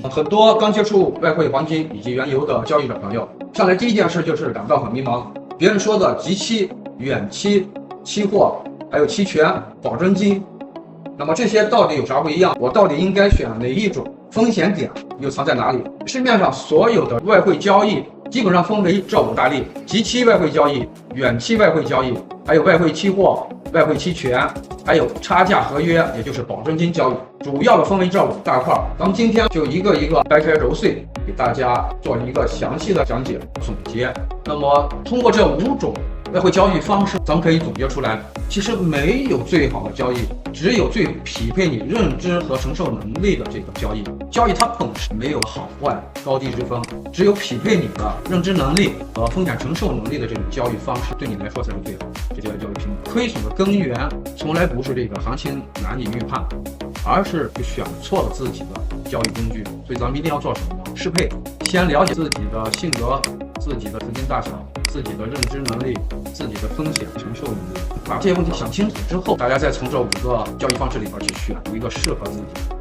很多刚接触外汇、黄金以及原油的交易者朋友，上来第一件事就是感到很迷茫。别人说的即期、远期、期货，还有期权、保证金，那么这些到底有啥不一样？我到底应该选哪一种？风险点又藏在哪里？市面上所有的外汇交易基本上分为这5大类：即期外汇交易、远期外汇交易，还有外汇期货、外汇期权，还有差价合约，也就是保证金交易。主要的分为这5大块。咱们今天就一个一个掰开揉碎，给大家做一个详细的讲解总结。那么通过这5种外汇交易方式，咱们可以总结出来，其实没有最好的交易，只有最匹配你认知和承受能力的这个交易。交易它本身没有好坏高低之分，只有匹配你的认知能力和风险承受能力的这种交易方式，对你来说才是最好的。这叫交易平衡。亏损的根源从来不是这个行情难以预判，而是选错了自己的交易工具。所以咱们一定要做什么？适配，先了解自己的性格、自己的资金大小、自己的认知能力、自己的风险承受能力，把这些问题想清楚之后，大家再从这5个交易方式里边去选一个适合自己的。